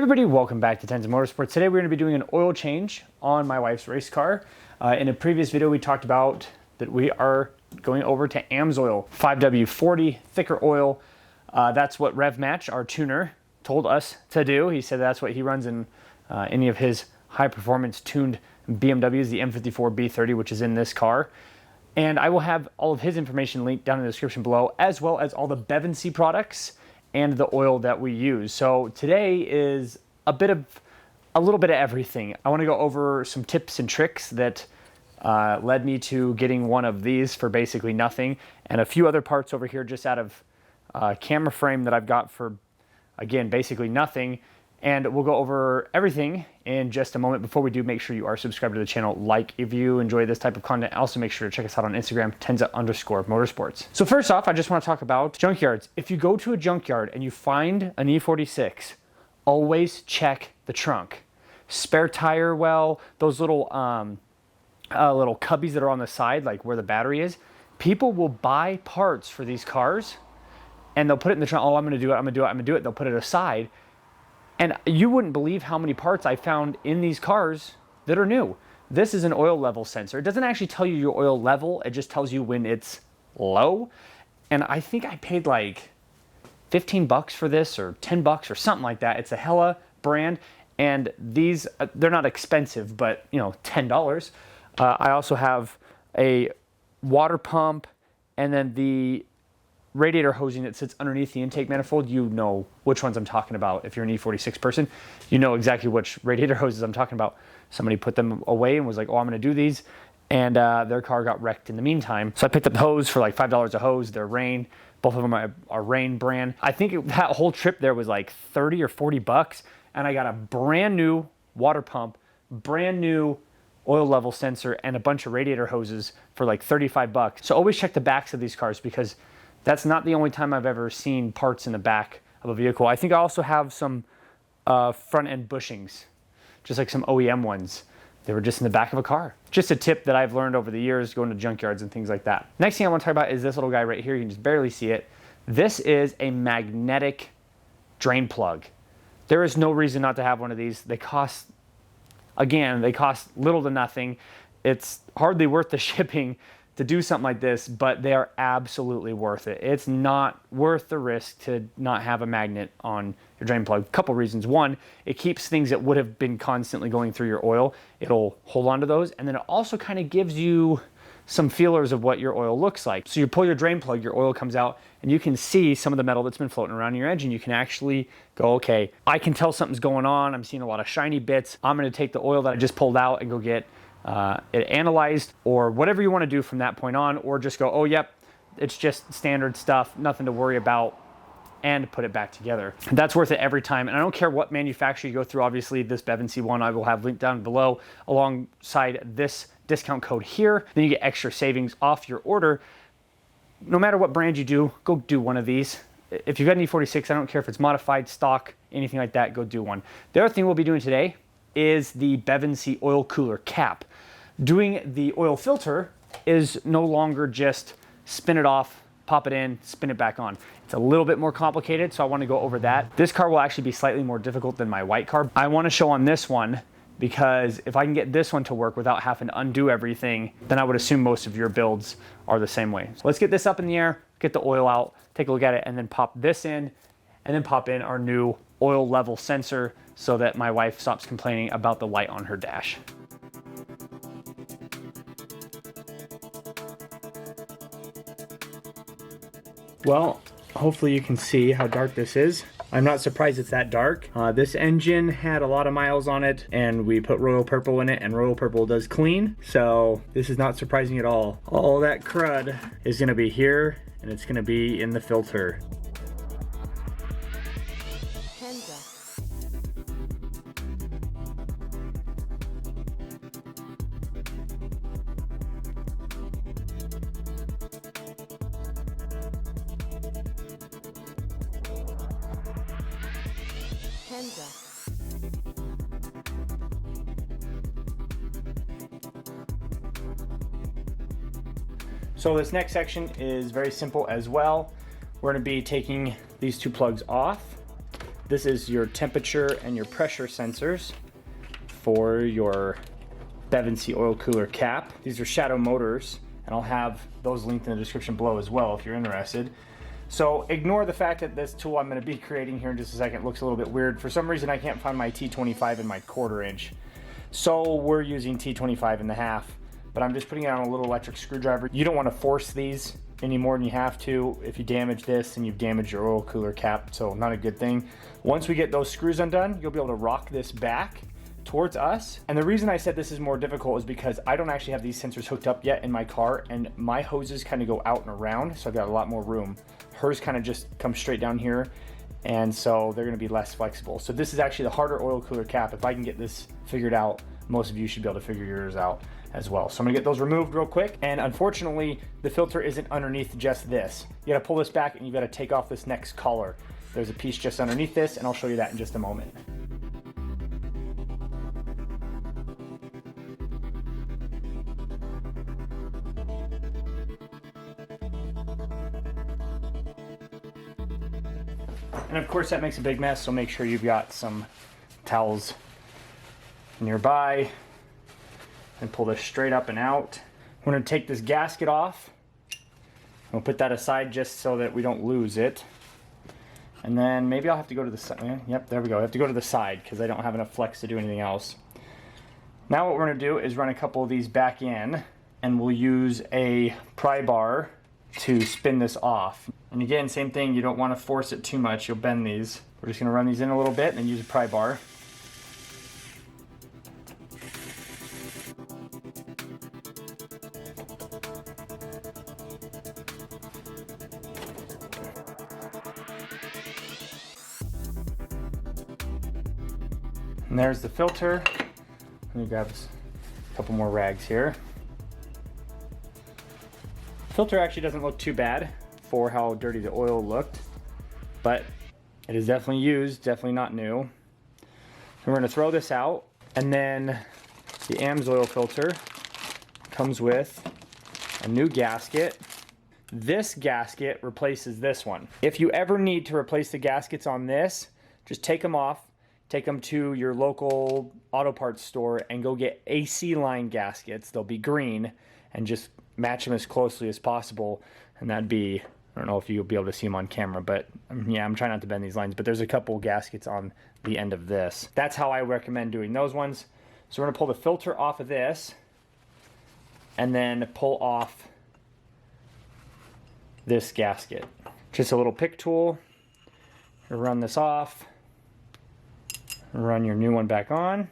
Everybody, welcome back to Tenza Motorsports. Today we're going to be doing an oil change on my wife's race car. In a previous video we talked about that we are going over to Amsoil 5W40 thicker oil. That's what RevMatch, our tuner, told us to do. He said that's what he runs in any of his high performance tuned BMWs, the M54 B30, which is in this car. And I will have all of his information linked down in the description below, as well as all the BMW products and the oil that we use. So today is a little bit of everything. I want to go over some tips and tricks that led me to getting one of these for basically nothing, and a few other parts over here just out of camera frame that I've got for, again, basically nothing. And we'll go over everything in just a moment. Before we do, make sure you are subscribed to the channel. Like if you enjoy this type of content. Also make sure to check us out on Instagram, Tenza_Motorsports. So first off, I just want to talk about junkyards. If you go to a junkyard and you find an E46, always check the trunk. Spare tire well, those little cubbies that are on the side, like where the battery is. People will buy parts for these cars and they'll put it in the trunk. Oh, I'm going to do it, I'm going to do it, I'm going to do it. They'll put it aside. And you wouldn't believe how many parts I found in these cars that are new. This is an oil level sensor. It doesn't actually tell you your oil level. It just tells you when it's low. And I think I paid like 15 bucks for this, or 10 bucks or something like that. It's a Hella brand. And these, they're not expensive, but you know, $10. I also have a water pump, and then the radiator hosing that sits underneath the intake manifold. You know which ones I'm talking about. If you're an E46 person, you know exactly which radiator hoses I'm talking about. Somebody put them away and was like, oh, I'm going to do these. And their car got wrecked in the meantime. So I picked up the hose for like $5 a hose. They're Rain. Both of them are Rain brand. I think that whole trip there was like 30 or 40 bucks. And I got a brand new water pump, brand new oil level sensor, and a bunch of radiator hoses for like 35 bucks. So always check the backs of these cars, because that's not the only time I've ever seen parts in the back of a vehicle. I think I also have some front end bushings, just like some OEM ones. They were just in the back of a car. Just a tip that I've learned over the years going to junkyards and things like that. Next thing I want to talk about is this little guy right here. You can just barely see it. This is a magnetic drain plug. There is no reason not to have one of these. They cost, again, they cost little to nothing. It's hardly worth the shipping to do something like this, but they are absolutely worth it. It's not worth the risk to not have a magnet on your drain plug. Couple reasons. One, it keeps things that would have been constantly going through your oil. It'll hold on to those. And then it also kind of gives you some feelers of what your oil looks like. So you pull your drain plug, your oil comes out, and you can see some of the metal that's been floating around in your engine. You can actually go, okay, I can tell something's going on. I'm seeing a lot of shiny bits. I'm going to take the oil that I just pulled out and go get it analyzed, or whatever you want to do from that point on, or just go, oh, yep, it's just standard stuff, nothing to worry about, and put it back together. That's worth it every time. And I don't care what manufacturer you go through. Obviously, this BMW one I will have linked down below alongside this discount code here. Then you get extra savings off your order. No matter what brand you do, go do one of these. If you've got an E46, I don't care if it's modified, stock, anything like that, go do one. The other thing we'll be doing today is the BMW oil cooler cap. Doing the oil filter is no longer just spin it off, pop it in, spin it back on. It's a little bit more complicated, so I want to go over that. This car will actually be slightly more difficult than my white car. I want to show on this one, because if I can get this one to work without having to undo everything, then I would assume most of your builds are the same way. So let's get this up in the air, get the oil out, take a look at it, and then pop this in, and then pop in our new oil level sensor so that my wife stops complaining about the light on her dash. Well, hopefully you can see how dark this is. I'm not surprised it's that dark. This engine had a lot of miles on it, and we put Royal Purple in it, and Royal Purple does clean, so this is not surprising at all. All that crud is gonna be here, and it's gonna be in the filter. Tenza. Tenza. So this next section is very simple as well. We're going to be taking these two plugs off. This is your temperature and your pressure sensors for your BMW oil cooler cap. These are shadow motors, and I'll have those linked in the description below as well if you're interested. So ignore the fact that this tool I'm going to be creating here in just a second looks a little bit weird. For some reason I can't find my T25 in my 1/4 inch. So we're using T25 in the 1/2, but I'm just putting it on a little electric screwdriver. You don't want to force these any more than you have to. If you damage this, then you've damaged your oil cooler cap, so not a good thing. Once we get those screws undone, you'll be able to rock this back towards us. And the reason I said this is more difficult is because I don't actually have these sensors hooked up yet in my car, and my hoses kind of go out and around, so I've got a lot more room. Hers kind of just comes straight down here, and so they're going to be less flexible. So this is actually the harder oil cooler cap. If I can get this figured out, most of you should be able to figure yours out as well. So I'm gonna get those removed real quick. And unfortunately, the filter isn't underneath just this. You gotta pull this back and you gotta take off this next collar. There's a piece just underneath this, and I'll show you that in just a moment. And of course that makes a big mess, so make sure you've got some towels nearby. And pull this straight up and out. We're going to take this gasket off. We'll put that aside just so that we don't lose it. And then maybe I'll have to go to the side. Yep, there we go. I have to go to the side because I don't have enough flex to do anything else. Now what we're going to do is run a couple of these back in, and we'll use a pry bar to spin this off. And again, same thing, you don't want to force it too much. You'll bend these. We're just going to run these in a little bit and then use a pry bar. And there's the filter. Let me grab a couple more rags here. The filter actually doesn't look too bad for how dirty the oil looked, but it is definitely used, definitely not new. And we're gonna throw this out, and then the Amsoil filter comes with a new gasket. This gasket replaces this one. If you ever need to replace the gaskets on this, just take them off, take them to your local auto parts store and go get AC line gaskets. They'll be green, and just match them as closely as possible. And that'd be, I don't know if you'll be able to see them on camera, but yeah, I'm trying not to bend these lines, but there's a couple gaskets on the end of this. That's how I recommend doing those ones. So we're gonna pull the filter off of this and then pull off this gasket. Just a little pick tool. Run this off. Run your new one back on.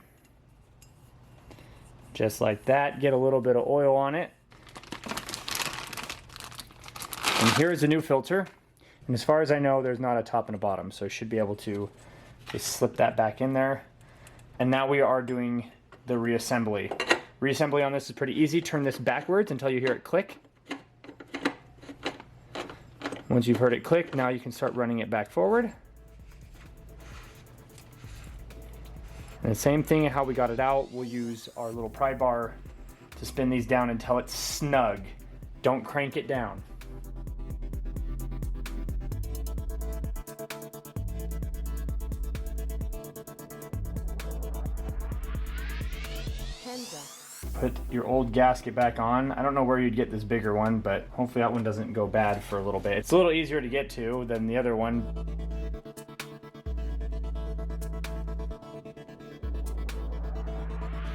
Just like that. Get a little bit of oil on it. And here's the new filter. And as far as I know, there's not a top and a bottom, so I should be able to just slip that back in there. And now we are doing the reassembly. Reassembly on this is pretty easy. Turn this backwards until you hear it click. Once you've heard it click, now you can start running it back forward. And the same thing how we got it out, we'll use our little pry bar to spin these down until it's snug. Don't crank it down. Tenza. Put your old gasket back on. I don't know where you'd get this bigger one, but hopefully that one doesn't go bad for a little bit. It's a little easier to get to than the other one.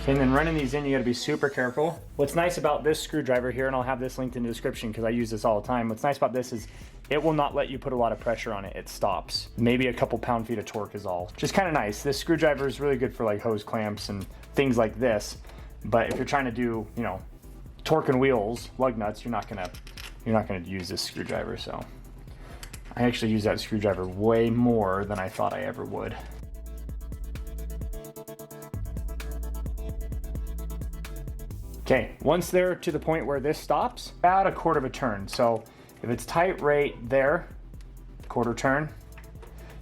Okay, and then running these in, you gotta be super careful. What's nice about this screwdriver here, and I'll have this linked in the description because I use this all the time. What's nice about this is it will not let you put a lot of pressure on it. It stops. Maybe a couple pound-feet of torque is all. Just kind of nice. This screwdriver is really good for like hose clamps and things like this. But if you're trying to do, you know, torque and wheels, lug nuts, you're not gonna use this screwdriver. So I actually use that screwdriver way more than I thought I ever would. Okay, once they're to the point where this stops, about a quarter of a turn. So if it's tight right there, quarter turn,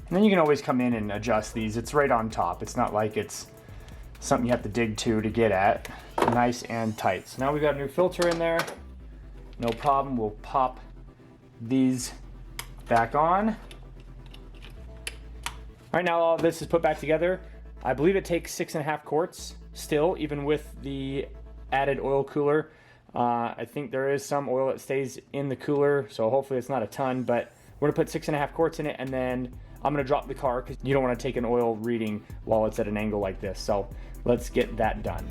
and then you can always come in and adjust these. It's right on top. It's not like it's something you have to dig to get at. Nice and tight. So now we've got a new filter in there. No problem. We'll pop these back on. right, now all this is put back together. I believe it takes 6.5 quarts still, even with the added oil cooler. I think there is some oil that stays in the cooler, so hopefully it's not a ton, but we're gonna put 6.5 quarts in it, and then I'm gonna drop the car because you don't wanna take an oil reading while it's at an angle like this. So let's get that done.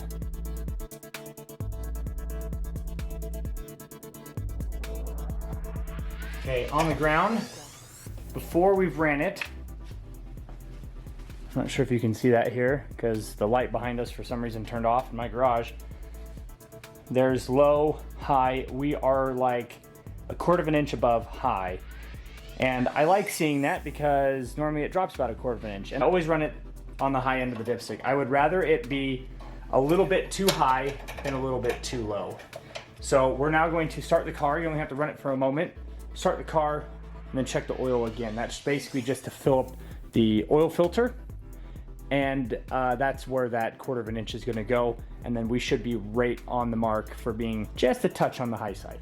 Okay, on the ground, before we've ran it, I'm not sure if you can see that here because the light behind us for some reason turned off in my garage. There's low, high. We are like 1/4 inch above high. And I like seeing that because normally it drops about 1/4 inch. And I always run it on the high end of the dipstick. I would rather it be a little bit too high than a little bit too low. So we're now going to start the car. You only have to run it for a moment. Start the car and then check the oil again. That's basically just to fill up the oil filter. And that's where that 1/4 inch is gonna go. And then we should be right on the mark for being just a touch on the high side.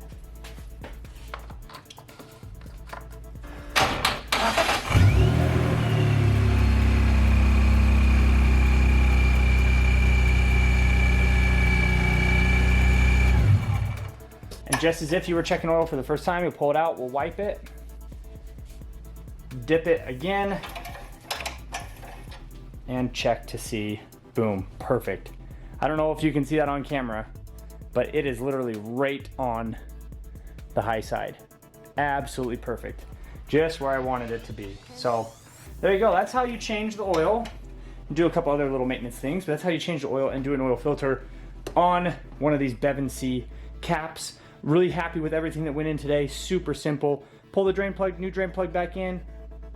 And just as if you were checking oil for the first time, you'll pull it out, we'll wipe it, dip it again, and check to see, boom, perfect. I don't know if you can see that on camera, but it is literally right on the high side. Absolutely perfect. Just where I wanted it to be. So there you go. That's how you change the oil. Do a couple other little maintenance things, but that's how you change the oil and do an oil filter on one of these Bevan C caps. Really happy with everything that went in today. Super simple. Pull the drain plug, new drain plug back in.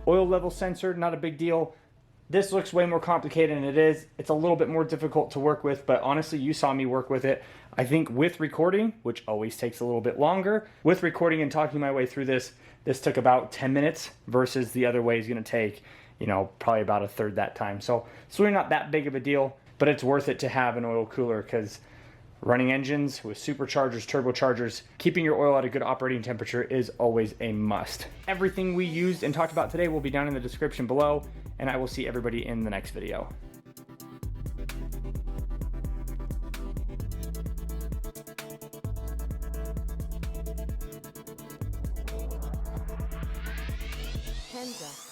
Oil level sensor, not a big deal. This looks way more complicated than it is. It's a little bit more difficult to work with, but honestly, you saw me work with it. I think with recording, which always takes a little bit longer, with recording and talking my way through this, this took about 10 minutes versus the other way is gonna take, you know, probably about a third that time. So it's really not that big of a deal, but it's worth it to have an oil cooler because running engines with superchargers, turbochargers, keeping your oil at a good operating temperature is always a must. Everything we used and talked about today will be down in the description below, and I will see everybody in the next video. Tenza.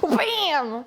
Bam!